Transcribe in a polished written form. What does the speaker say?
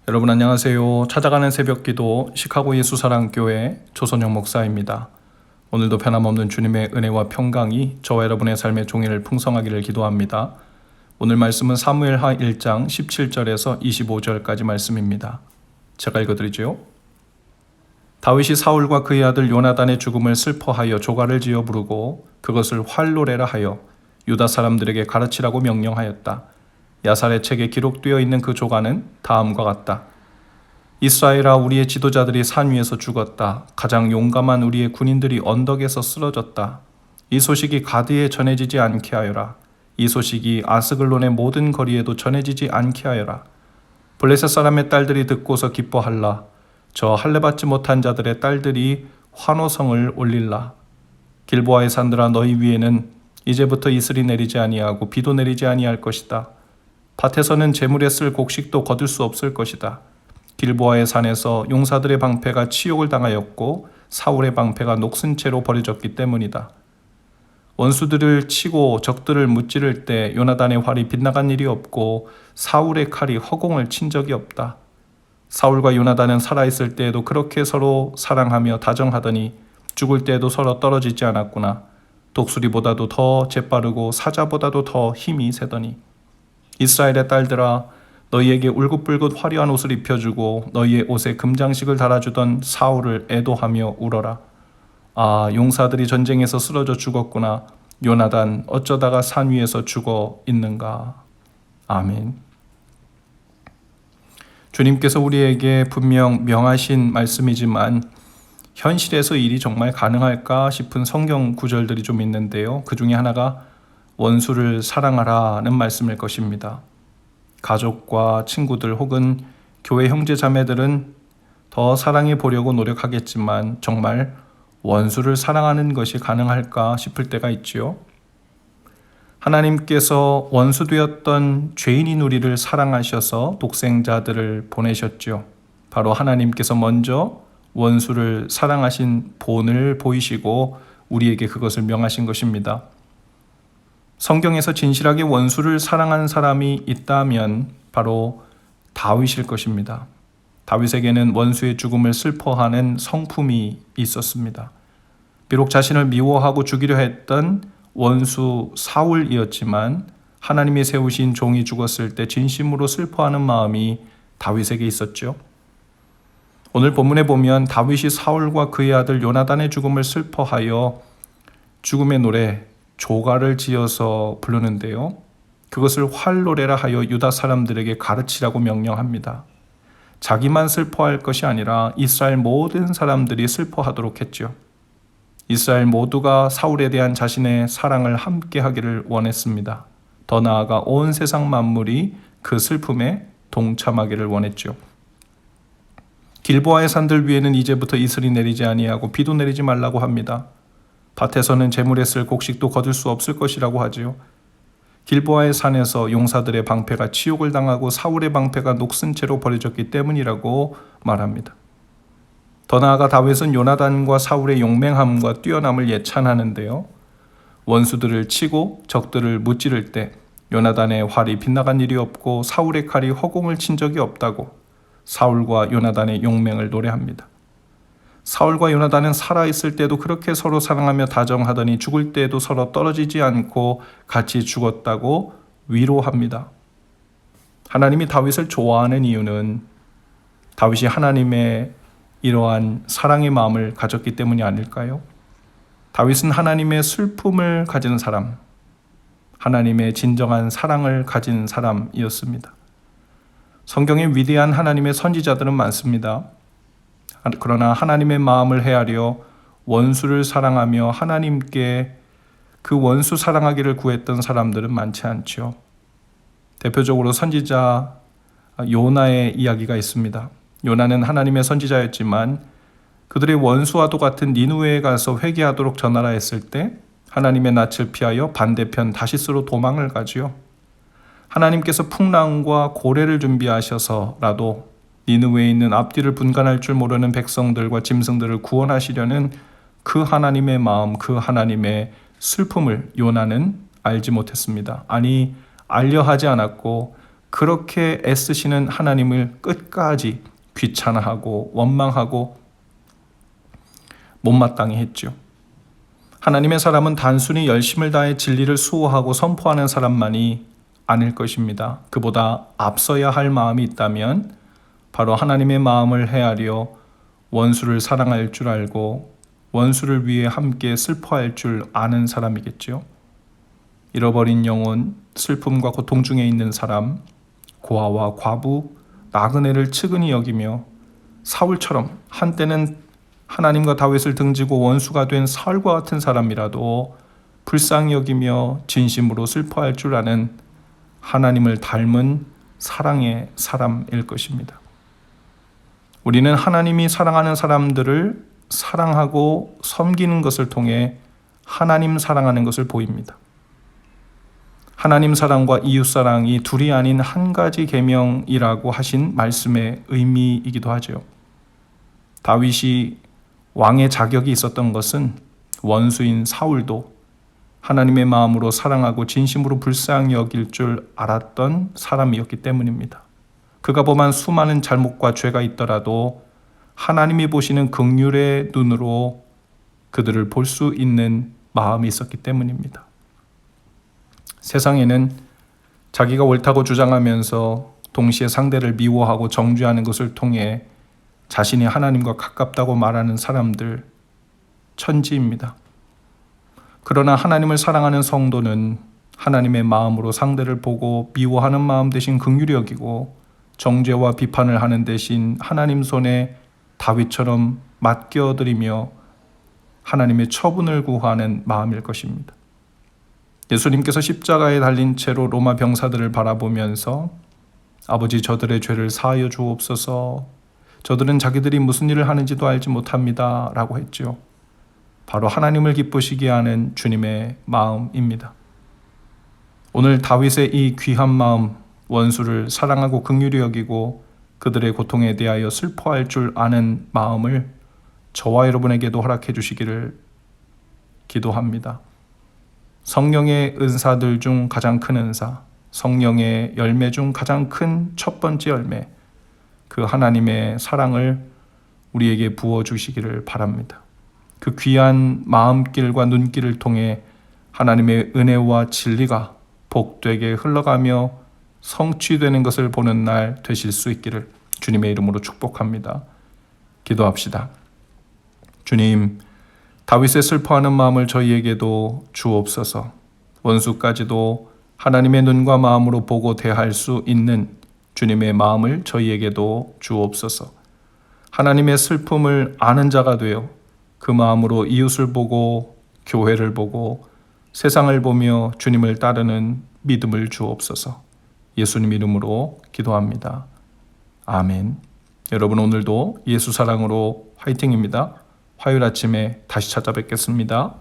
여러분 안녕하세요. 찾아가는 새벽기도 시카고 예수사랑교회 조선영 목사입니다. 오늘도 변함없는 주님의 은혜와 평강이 저와 여러분의 삶의 종일 풍성하기를 기도합니다. 오늘 말씀은 사무엘하 1장 17절에서 25절까지 말씀입니다. 제가 읽어드리죠. 다윗이 사울과 그의 아들 요나단의 죽음을 슬퍼하여 조가를 지어 부르고 그것을 활노래라 하여 유다 사람들에게 가르치라고 명령하였다. 야살의 책에 기록되어 있는 그 조가는 다음과 같다. 이스라엘아, 우리의 지도자들이 산 위에서 죽었다. 가장 용감한 우리의 군인들이 언덕에서 쓰러졌다. 이 소식이 가드에 전해지지 않게 하여라. 이 소식이 아스글론의 모든 거리에도 전해지지 않게 하여라. 블레셋 사람의 딸들이 듣고서 기뻐할라. 저 할례받지 못한 자들의 딸들이 환호성을 올릴라. 길보아의 산들아, 너희 위에는 이제부터 이슬이 내리지 아니하고 비도 내리지 아니할 것이다. 밭에서는 재물에 쓸 곡식도 거둘 수 없을 것이다. 길보아의 산에서 용사들의 방패가 치욕을 당하였고 사울의 방패가 녹슨 채로 버려졌기 때문이다. 원수들을 치고 적들을 무찌를 때 요나단의 활이 빗나간 일이 없고 사울의 칼이 허공을 친 적이 없다. 사울과 요나단은 살아있을 때에도 그렇게 서로 사랑하며 다정하더니 죽을 때에도 서로 떨어지지 않았구나. 독수리보다도 더 재빠르고 사자보다도 더 힘이 세더니. 이스라엘의 딸들아, 너희에게 울긋불긋 화려한 옷을 입혀주고 너희의 옷에 금장식을 달아주던 사울을 애도하며 울어라. 아, 용사들이 전쟁에서 쓰러져 죽었구나. 요나단 어쩌다가 산 위에서 죽어 있는가. 아멘. 주님께서 우리에게 분명 명하신 말씀이지만 현실에서 일이 정말 가능할까 싶은 성경 구절들이 좀 있는데요. 그 중에 하나가 원수를 사랑하라는 말씀일 것입니다. 가족과 친구들 혹은 교회 형제 자매들은 더 사랑해 보려고 노력하겠지만 정말 원수를 사랑하는 것이 가능할까 싶을 때가 있지요. 하나님께서 원수 되었던 죄인인 우리를 사랑하셔서 독생자들을 보내셨죠. 바로 하나님께서 먼저 원수를 사랑하신 본을 보이시고 우리에게 그것을 명하신 것입니다. 성경에서 진실하게 원수를 사랑한 사람이 있다면 바로 다윗일 것입니다. 다윗에게는 원수의 죽음을 슬퍼하는 성품이 있었습니다. 비록 자신을 미워하고 죽이려 했던 원수 사울이었지만 하나님이 세우신 종이 죽었을 때 진심으로 슬퍼하는 마음이 다윗에게 있었죠. 오늘 본문에 보면 다윗이 사울과 그의 아들 요나단의 죽음을 슬퍼하여 죽음의 노래 조가를 지어서 부르는데요. 그것을 활노래라 하여 유다 사람들에게 가르치라고 명령합니다. 자기만 슬퍼할 것이 아니라 이스라엘 모든 사람들이 슬퍼하도록 했죠. 이스라엘 모두가 사울에 대한 자신의 사랑을 함께 하기를 원했습니다. 더 나아가 온 세상 만물이 그 슬픔에 동참하기를 원했죠. 길보아의 산들 위에는 이제부터 이슬이 내리지 아니하고 비도 내리지 말라고 합니다. 밭에서는 재물에 쓸 곡식도 거둘 수 없을 것이라고 하지요. 길보아의 산에서 용사들의 방패가 치욕을 당하고 사울의 방패가 녹슨 채로 버려졌기 때문이라고 말합니다. 더 나아가 다윗은 요나단과 사울의 용맹함과 뛰어남을 예찬하는데요. 원수들을 치고 적들을 무찌를 때 요나단의 활이 빗나간 일이 없고 사울의 칼이 허공을 친 적이 없다고 사울과 요나단의 용맹을 노래합니다. 사울과 요나단은 살아있을 때도 그렇게 서로 사랑하며 다정하더니 죽을 때에도 서로 떨어지지 않고 같이 죽었다고 위로합니다. 하나님이 다윗을 좋아하는 이유는 다윗이 하나님의 이러한 사랑의 마음을 가졌기 때문이 아닐까요? 다윗은 하나님의 슬픔을 가진 사람, 하나님의 진정한 사랑을 가진 사람이었습니다. 성경에 위대한 하나님의 선지자들은 많습니다. 그러나 하나님의 마음을 헤아려 원수를 사랑하며 하나님께 그 원수 사랑하기를 구했던 사람들은 많지 않죠. 대표적으로 선지자 요나의 이야기가 있습니다. 요나는 하나님의 선지자였지만 그들의 원수와도 같은 니느웨에 가서 회개하도록 전하라 했을 때 하나님의 낯을 피하여 반대편 다시스로 도망을 가지요. 하나님께서 풍랑과 고래를 준비하셔서라도 니느웨에 있는 앞뒤를 분간할 줄 모르는 백성들과 짐승들을 구원하시려는 그 하나님의 마음, 그 하나님의 슬픔을 요나는 알지 못했습니다. 아니, 알려 하지 않았고 그렇게 애쓰시는 하나님을 끝까지 귀찮아하고 원망하고 못마땅히 했죠. 하나님의 사람은 단순히 열심을 다해 진리를 수호하고 선포하는 사람만이 아닐 것입니다. 그보다 앞서야 할 마음이 있다면 바로 하나님의 마음을 헤아려 원수를 사랑할 줄 알고 원수를 위해 함께 슬퍼할 줄 아는 사람이겠죠. 잃어버린 영혼, 슬픔과 고통 중에 있는 사람, 고아와 과부, 나그네를 측은히 여기며 사울처럼 한때는 하나님과 다윗을 등지고 원수가 된 사울과 같은 사람이라도 불쌍히 여기며 진심으로 슬퍼할 줄 아는 하나님을 닮은 사랑의 사람일 것입니다. 우리는 하나님이 사랑하는 사람들을 사랑하고 섬기는 것을 통해 하나님 사랑하는 것을 보입니다. 하나님 사랑과 이웃 사랑이 둘이 아닌 한 가지 계명이라고 하신 말씀의 의미이기도 하죠. 다윗이 왕의 자격이 있었던 것은 원수인 사울도 하나님의 마음으로 사랑하고 진심으로 불쌍히 여길 줄 알았던 사람이었기 때문입니다. 그가 범한 수많은 잘못과 죄가 있더라도 하나님이 보시는 긍휼의 눈으로 그들을 볼 수 있는 마음이 있었기 때문입니다. 세상에는 자기가 옳다고 주장하면서 동시에 상대를 미워하고 정죄하는 것을 통해 자신이 하나님과 가깝다고 말하는 사람들 천지입니다. 그러나 하나님을 사랑하는 성도는 하나님의 마음으로 상대를 보고 미워하는 마음 대신 긍휼히 여기고 정죄와 비판을 하는 대신 하나님 손에 다윗처럼 맡겨드리며 하나님의 처분을 구하는 마음일 것입니다. 예수님께서 십자가에 달린 채로 로마 병사들을 바라보면서 아버지 저들의 죄를 사하여 주옵소서, 저들은 자기들이 무슨 일을 하는지도 알지 못합니다 라고 했죠. 바로 하나님을 기쁘시게 하는 주님의 마음입니다. 오늘 다윗의 이 귀한 마음, 원수를 사랑하고 긍휼히 여기고 그들의 고통에 대하여 슬퍼할 줄 아는 마음을 저와 여러분에게도 허락해 주시기를 기도합니다. 성령의 은사들 중 가장 큰 은사, 성령의 열매 중 가장 큰 첫 번째 열매, 그 하나님의 사랑을 우리에게 부어주시기를 바랍니다. 그 귀한 마음길과 눈길을 통해 하나님의 은혜와 진리가 복되게 흘러가며 성취되는 것을 보는 날 되실 수 있기를 주님의 이름으로 축복합니다. 기도합시다. 주님, 다윗의 슬퍼하는 마음을 저희에게도 주옵소서. 원수까지도 하나님의 눈과 마음으로 보고 대할 수 있는 주님의 마음을 저희에게도 주옵소서. 하나님의 슬픔을 아는 자가 되어 그 마음으로 이웃을 보고 교회를 보고 세상을 보며 주님을 따르는 믿음을 주옵소서. 예수님 이름으로 기도합니다. 아멘. 여러분, 오늘도 예수 사랑으로 화이팅입니다. 화요일 아침에 다시 찾아뵙겠습니다.